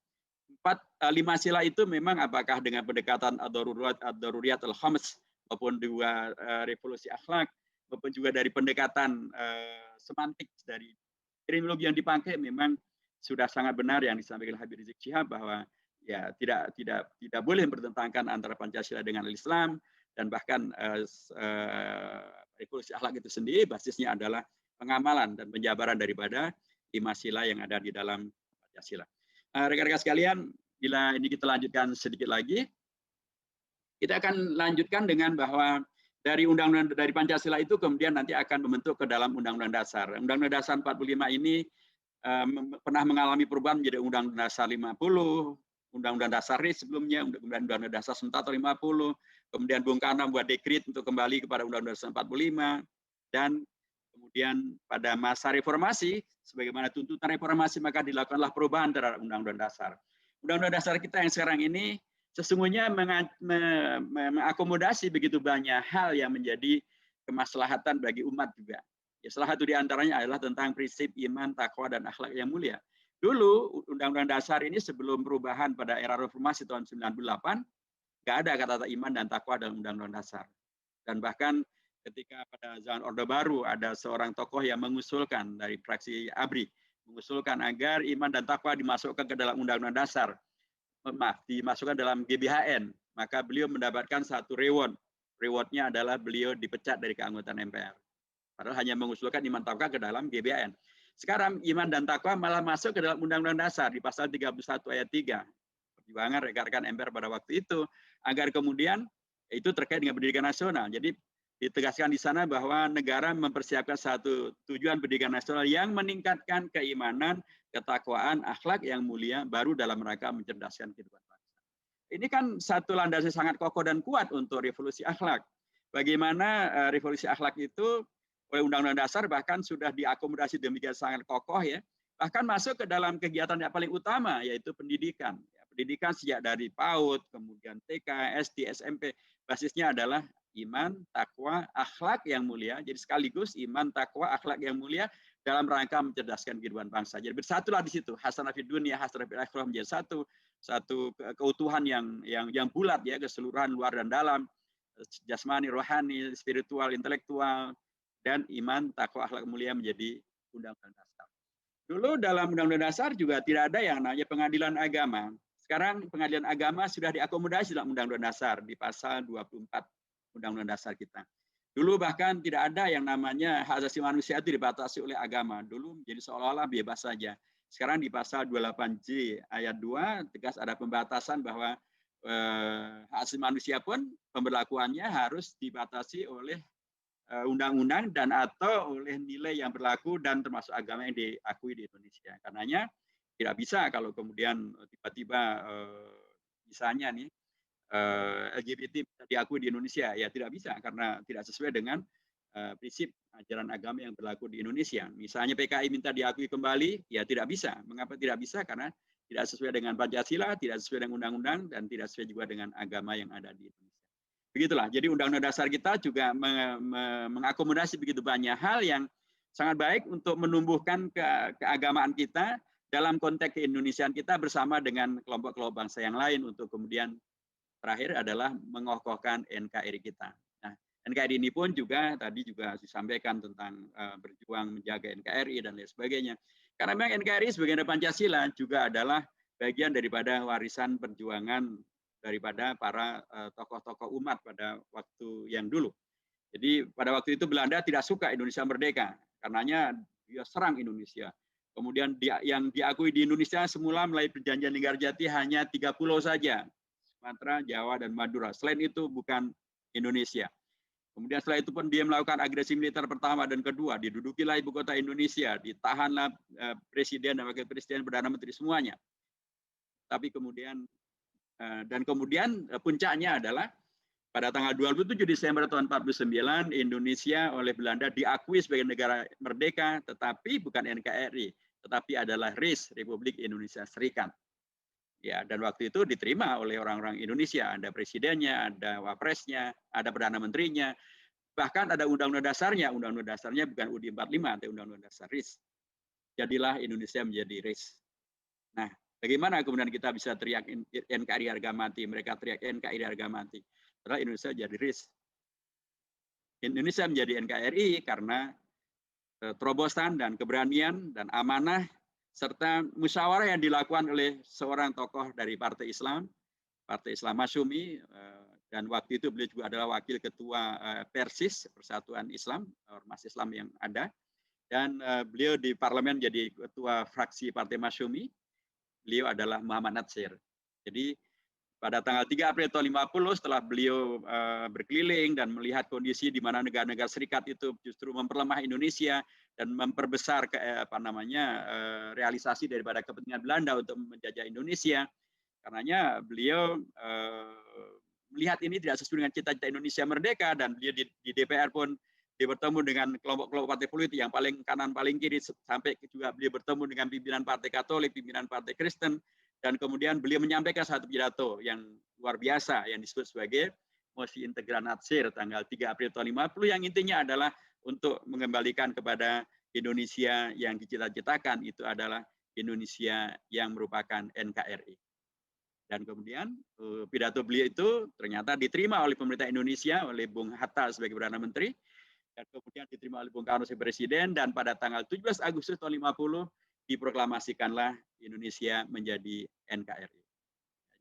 5 sila itu memang apakah dengan pendekatan ad-daruriyat al-khams maupun dua revolusi akhlak maupun juga dari pendekatan semantik dari terminologi yang dipakai memang sudah sangat benar yang disampaikan Habib Rizik Syihab bahwa ya tidak boleh bertentangan antara Pancasila dengan Islam dan bahkan revolusi akhlak itu sendiri basisnya adalah pengamalan dan penjabaran daripada 5 sila yang ada di dalam Pancasila. Rekan-rekan sekalian, bila ini kita lanjutkan sedikit lagi, kita akan lanjutkan dengan bahwa dari undang-undang dari Pancasila itu kemudian nanti akan membentuk ke dalam Undang-Undang Dasar. Undang-Undang Dasar 45 ini pernah mengalami perubahan menjadi Undang-Undang Dasar 50, Undang-Undang Dasar RI sebelumnya, Undang-Undang Dasar 1950, kemudian Bung Karno membuat dekret untuk kembali kepada Undang-Undang Dasar 45, dan kemudian pada masa reformasi, sebagaimana tuntutan reformasi, maka dilakukanlah perubahan terhadap Undang-Undang Dasar. Undang-Undang Dasar kita yang sekarang ini sesungguhnya mengakomodasi begitu banyak hal yang menjadi kemaslahatan bagi umat juga. Ya, salah satu di antaranya adalah tentang prinsip iman, takwa, dan akhlak yang mulia. Dulu Undang-Undang Dasar ini sebelum perubahan pada era reformasi tahun 98, nggak ada kata-kata iman dan takwa dalam Undang-Undang Dasar. Dan bahkan ketika pada zaman Orde Baru ada seorang tokoh yang mengusulkan dari fraksi ABRI, mengusulkan agar iman dan takwa dimasukkan ke dalam Undang-Undang Dasar, dimasukkan dalam GBHN, maka beliau mendapatkan satu reward. Rewardnya adalah beliau dipecat dari keanggotaan MPR. Padahal hanya mengusulkan iman takwa ke dalam GBHN. Sekarang iman dan takwa malah masuk ke dalam Undang-Undang Dasar di pasal 31 ayat 3. Perjuangan rekan-rekan MPR pada waktu itu agar kemudian itu terkait dengan pendidikan nasional. Jadi ditegaskan di sana bahwa negara mempersiapkan satu tujuan pendidikan nasional yang meningkatkan keimanan, ketakwaan, akhlak yang mulia baru dalam rangka mencerdaskan kehidupan bangsa. Ini kan satu landasan sangat kokoh dan kuat untuk revolusi akhlak. Bagaimana revolusi akhlak itu oleh Undang-Undang Dasar bahkan sudah diakomodasi demikian sangat kokoh ya, bahkan masuk ke dalam kegiatan yang paling utama yaitu pendidikan. Pendidikan sejak dari PAUD, kemudian TK, SD, SMP, basisnya adalah iman, takwa, akhlak yang mulia. Jadi sekaligus iman, takwa, akhlak yang mulia dalam rangka mencerdaskan kehidupan bangsa. Jadi bersatulah di situ. Hasanah fid dunya, hasanah fil akhirah menjadi satu keutuhan yang bulat ya, keseluruhan luar dan dalam, jasmani, rohani, spiritual, intelektual, dan iman, takwa, akhlak mulia menjadi Undang-Undang Dasar. Dulu dalam Undang-Undang Dasar juga tidak ada yang namanya pengadilan agama. Sekarang pengadilan agama sudah diakomodasi dalam Undang-Undang Dasar di pasal 24 Undang-Undang Dasar kita. Dulu bahkan tidak ada yang namanya hak asasi manusia itu dibatasi oleh agama. Dulu menjadi seolah-olah bebas saja. Sekarang di pasal 28J ayat 2 tegas ada pembatasan bahwa hak asasi manusia pun pemberlakuannya harus dibatasi oleh undang-undang dan atau oleh nilai yang berlaku dan termasuk agama yang diakui di Indonesia. Karenanya tidak bisa kalau kemudian tiba-tiba misalnya nih LGBT bisa diakui di Indonesia, ya tidak bisa karena tidak sesuai dengan prinsip ajaran agama yang berlaku di Indonesia. Misalnya PKI minta diakui kembali, ya tidak bisa. Mengapa tidak bisa? Karena tidak sesuai dengan Pancasila, tidak sesuai dengan undang-undang, dan tidak sesuai juga dengan agama yang ada di Indonesia. Begitulah. Jadi Undang-Undang Dasar kita juga mengakomodasi begitu banyak hal yang sangat baik untuk menumbuhkan keagamaan kita dalam konteks keindonesiaan kita bersama dengan kelompok-kelompok bangsa yang lain untuk kemudian terakhir adalah mengokohkan NKRI kita. Nah, NKRI ini pun juga tadi juga disampaikan tentang berjuang menjaga NKRI dan lain sebagainya. Karena memang NKRI sebagai Pancasila juga adalah bagian daripada warisan perjuangan daripada para tokoh-tokoh umat pada waktu yang dulu. Jadi pada waktu itu Belanda tidak suka Indonesia merdeka, karenanya dia serang Indonesia. Kemudian yang diakui di Indonesia semula melalui perjanjian Linggarjati hanya 3 pulau saja, Sumatera, Jawa, dan Madura. Selain itu bukan Indonesia. Kemudian setelah itu pun dia melakukan agresi militer pertama dan kedua, didudukilah ibu kota Indonesia, ditahanlah presiden dan wakil presiden, perdana menteri semuanya. Tapi kemudian puncaknya adalah pada tanggal 27 Desember tahun 49 Indonesia oleh Belanda diakui sebagai negara merdeka, tetapi bukan NKRI, tetapi adalah RIS, Republik Indonesia Serikat. Ya, dan waktu itu diterima oleh orang-orang Indonesia, ada presidennya, ada wapresnya, ada perdana menterinya, bahkan ada undang-undang dasarnya. Undang-undang dasarnya bukan UUD 45, tapi undang-undang dasar RIS. Jadilah Indonesia menjadi RIS. Nah, bagaimana kemudian kita bisa teriak NKRI harga mati, mereka teriak NKRI harga mati. Setelah Indonesia jadi RIS. Indonesia menjadi NKRI karena terobosan dan keberanian dan amanah serta musyawarah yang dilakukan oleh seorang tokoh dari Partai Islam Masyumi, dan waktu itu beliau juga adalah wakil ketua Persis, Persatuan Islam, ormas Islam yang ada, dan beliau di parlemen jadi ketua fraksi Partai Masyumi. Beliau adalah Muhammad Natsir. Jadi pada tanggal 3 April tahun 50 setelah beliau berkeliling dan melihat kondisi di mana negara-negara serikat itu justru memperlemah Indonesia dan memperbesar realisasi daripada kepentingan Belanda untuk menjajah Indonesia. Karenanya beliau melihat ini tidak sesuai dengan cita-cita Indonesia merdeka, dan beliau di DPR pun dia bertemu dengan kelompok-kelompok partai politik yang paling kanan paling kiri, sampai juga beliau bertemu dengan pimpinan Partai Katolik, pimpinan Partai Kristen, dan kemudian beliau menyampaikan satu pidato yang luar biasa yang disebut sebagai Mosi Integral Natsir tanggal 3 April tahun 50, yang intinya adalah untuk mengembalikan kepada Indonesia yang dicita-citakan, itu adalah Indonesia yang merupakan NKRI. Dan kemudian pidato beliau itu ternyata diterima oleh pemerintah Indonesia, oleh Bung Hatta sebagai Perdana Menteri, dan kemudian diterima oleh Bung Karno sebagai Presiden, dan pada tanggal 17 Agustus tahun 50 diproklamasikanlah Indonesia menjadi NKRI.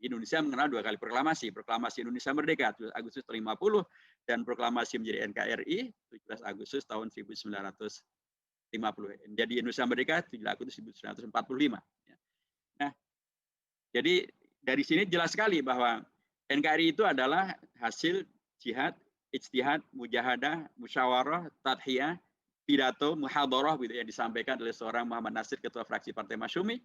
Indonesia mengenal 2 kali proklamasi. Proklamasi Indonesia Merdeka 17 Agustus tahun 50 dan proklamasi menjadi NKRI 17 Agustus tahun 1950. Jadi Indonesia Merdeka 17 Agustus 1945. Nah, jadi dari sini jelas sekali bahwa NKRI itu adalah hasil jihad, ijtihad, mujahadah, musyawarah, tadhiyah, pidato, muhadharah gitu yang disampaikan oleh seorang Muhammad Nasir, ketua fraksi Partai Masyumi,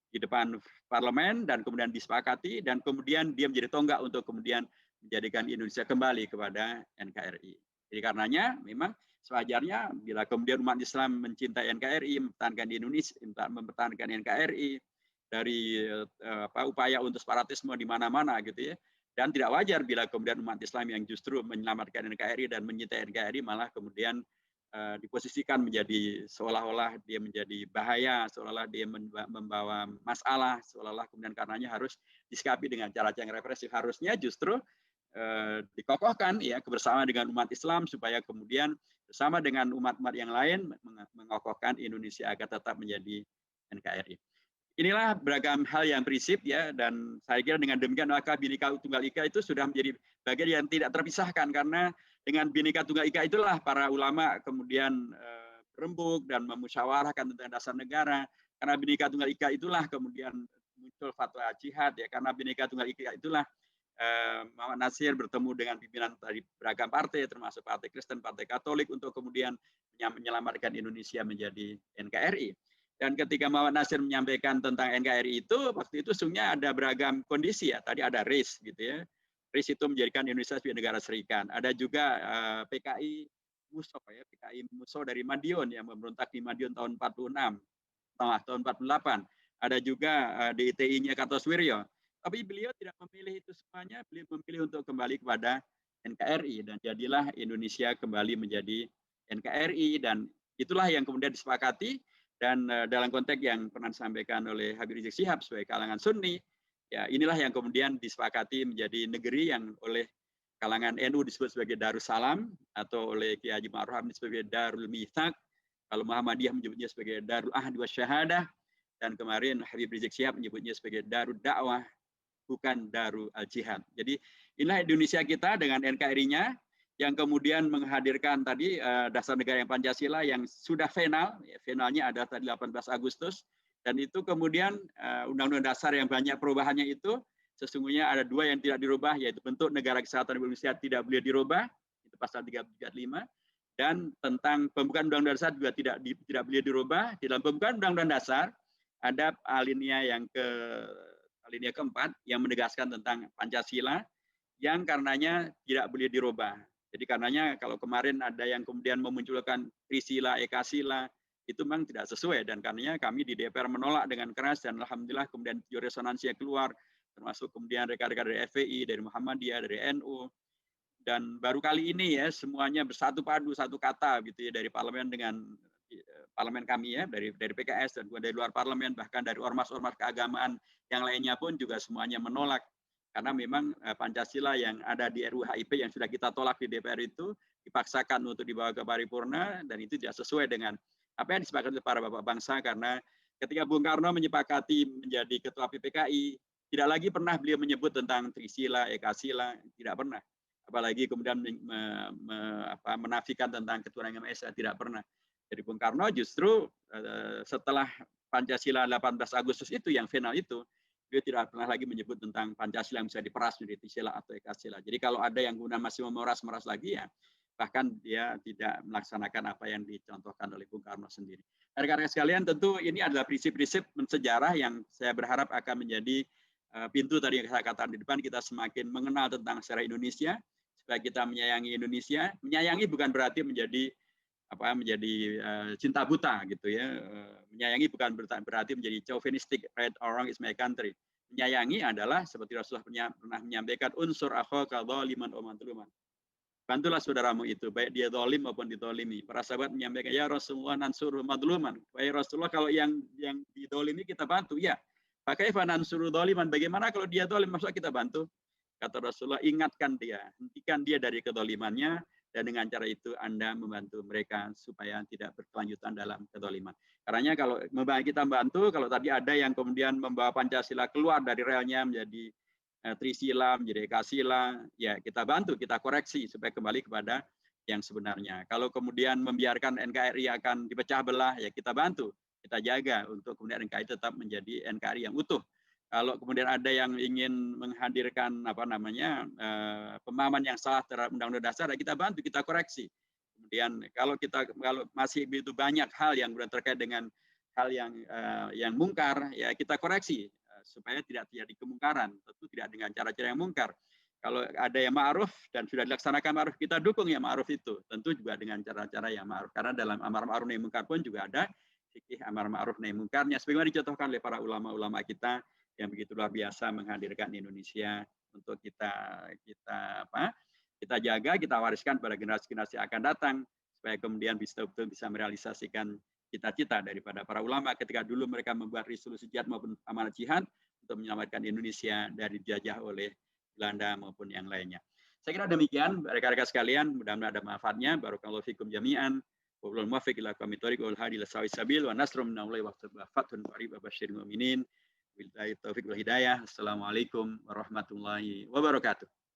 di depan parlemen, dan kemudian disepakati, dan kemudian dia menjadi tonggak untuk kemudian menjadikan Indonesia kembali kepada NKRI. Jadi karenanya memang sewajarnya bila kemudian umat Islam mencintai NKRI, mempertahankan Indonesia, mempertahankan NKRI dari upaya untuk separatisme di mana-mana gitu ya. Dan tidak wajar bila kemudian umat Islam yang justru menyelamatkan NKRI dan mencintai NKRI malah kemudian diposisikan menjadi seolah-olah dia menjadi bahaya, seolah-olah dia membawa masalah, seolah-olah kemudian karenanya harus disikapi dengan cara yang represif. Harusnya justru dikokohkan ya kebersamaan dengan umat Islam supaya kemudian bersama dengan umat-umat yang lain mengokohkan Indonesia agar tetap menjadi NKRI. Inilah beragam hal yang prinsip ya, dan saya kira dengan demikian maka Bhinneka Tunggal Ika itu sudah menjadi bagian yang tidak terpisahkan, karena dengan Bhinneka Tunggal Ika itulah para ulama kemudian berembuk dan memusyawarahkan tentang dasar negara. Karena Bhinneka Tunggal Ika itulah kemudian muncul fatwa jihad ya, karena Bhinneka Tunggal Ika itulah Muhammad Nasir bertemu dengan pimpinan dari beragam partai termasuk Partai Kristen, Partai Katolik untuk kemudian menyelamatkan Indonesia menjadi NKRI. Dan ketika Muhammad Nasir menyampaikan tentang NKRI itu, waktu itu sesungguhnya ada beragam kondisi ya. Tadi ada RIS gitu ya. RIS itu menjadikan Indonesia sebagai negara serikat. Ada juga PKI Muso ya, PKI Muso dari Madiun yang memberontak di Madiun tahun 46, tahun 48. Ada juga DITI-nya Kartosuwiryo. Tapi beliau tidak memilih itu semuanya, beliau memilih untuk kembali kepada NKRI, dan jadilah Indonesia kembali menjadi NKRI, dan itulah yang kemudian disepakati. Dan dalam konteks yang pernah disampaikan oleh Habib Rizik Syihab sebagai kalangan Sunni, ya inilah yang kemudian disepakati menjadi negeri yang oleh kalangan NU disebut sebagai Darussalam, atau oleh Kiai Haji Ma'ruf Amin sebagai Darul Mitsaq, kalau Muhammadiyah menyebutnya sebagai Darul Ahd wa Syahadah, dan kemarin Habib Rizik Syihab menyebutnya sebagai Darul Dakwah, bukan Darul Al-Jihad. Jadi inilah Indonesia kita dengan NKRI-nya, yang kemudian menghadirkan tadi dasar negara yang Pancasila yang sudah final, ya, finalnya ada tadi 18 Agustus, dan itu kemudian undang-undang dasar yang banyak perubahannya itu sesungguhnya ada 2 yang tidak dirubah, yaitu bentuk negara kesatuan Indonesia tidak boleh dirubah, itu pasal 345, dan tentang pembukaan undang-undang dasar juga tidak boleh dirubah. Di dalam pembukaan undang-undang dasar ada alinea keempat yang menegaskan tentang Pancasila yang karenanya tidak boleh dirubah. Jadi karenanya kalau kemarin ada yang kemudian memunculkan Trisila, Ekasila, itu memang tidak sesuai, dan karenanya kami di DPR menolak dengan keras, dan alhamdulillah kemudian resonansinya keluar, termasuk kemudian rekan-rekan dari FPI, dari Muhammadiyah, dari NU, dan baru kali ini ya semuanya bersatu padu satu kata gitu ya, dari parlemen dengan parlemen kami ya, dari PKS dan dari luar parlemen, bahkan dari ormas-ormas keagamaan yang lainnya pun juga semuanya menolak. Karena memang Pancasila yang ada di RUU HIP yang sudah kita tolak di DPR itu dipaksakan untuk dibawa ke paripurna, dan itu tidak sesuai dengan apa yang disepakati oleh para bapak bangsa. Karena ketika Bung Karno menyepakati menjadi ketua PPKI, tidak lagi pernah beliau menyebut tentang Trisila, Ekasila, tidak pernah. Apalagi kemudian menafikan tentang ketuhanan Yang Maha Esa, tidak pernah. Jadi Bung Karno justru setelah Pancasila 18 Agustus itu yang final itu, dia tidak pernah lagi menyebut tentang Pancasila yang bisa diperas menjadi Trisila atau Ekasila. Jadi kalau ada yang kemudian masih memeras-meras lagi ya, bahkan dia tidak melaksanakan apa yang dicontohkan oleh Bung Karno sendiri. Rekan-rekan sekalian, tentu ini adalah prinsip-prinsip sejarah yang saya berharap akan menjadi pintu tadi yang saya katakan di depan, kita semakin mengenal tentang sejarah Indonesia, supaya kita menyayangi Indonesia. Menyayangi bukan berarti menjadi cinta buta gitu ya. Menyayangi bukan berarti menjadi chauvinistic, right or wrong is my country. Menyayangi adalah seperti Rasulullah pernah menyampaikan, unsur akhaka dzaliman wa mazluman. Bantulah saudaramu itu, baik dia zalim maupun dizalimi. Para sahabat menyampaikan, ya Rasulullah nansur mazluman. Wahai Rasulullah, kalau yang dizalimi kita bantu, ya. Fakaifa nansuru dzaliman, bagaimana kalau dia zalim, masa kita bantu? Kata Rasulullah, ingatkan dia, hentikan dia dari kezalimannya, dan dengan cara itu Anda membantu mereka supaya tidak berkelanjutan dalam kezaliman. Karena kalau kita bantu, kalau tadi ada yang kemudian membawa Pancasila keluar dari relnya menjadi Trisila, menjadi Ekasila, ya kita bantu, kita koreksi supaya kembali kepada yang sebenarnya. Kalau kemudian membiarkan NKRI akan dipecah belah, ya kita bantu, kita jaga untuk kemudian NKRI tetap menjadi NKRI yang utuh. Kalau kemudian ada yang ingin menghadirkan pemahaman yang salah terhadap Undang-Undang Dasar, kita bantu, kita koreksi. Kemudian kalau masih begitu banyak hal yang terkait dengan hal yang mungkar, ya kita koreksi supaya tidak terjadi kemungkaran. Tentu tidak dengan cara-cara yang mungkar. Kalau ada yang ma'ruf dan sudah dilaksanakan ma'ruf, kita dukung yang ma'ruf itu. Tentu juga dengan cara-cara yang ma'ruf. Karena dalam amar ma'ruf nahi mungkar pun juga ada fikih amar ma'ruf nahi mungkarnya. Sebagaimana dicontohkan oleh para ulama-ulama kita yang begitu luar biasa menghadirkan Indonesia untuk kita jaga, kita wariskan pada generasi-generasi akan datang supaya kemudian betul-betul bisa merealisasikan cita-cita daripada para ulama ketika dulu mereka membuat resolusi jihad maupun amanat jihad untuk menyelamatkan Indonesia dari dijajah oleh Belanda maupun yang lainnya. Saya kira demikian, rekan-rekan sekalian, mudah-mudahan ada manfaatnya. Barakallahu fikum jami'an. Wabillahi muwaffiq ila aqwamit thoriq wal hadi ila sawa'is sabil wa nasrun minallahi wa fathun qarib wa basyiril mu'minin. Wabillahi taufiq wal hidayah. Assalamualaikum warahmatullahi wabarakatuh.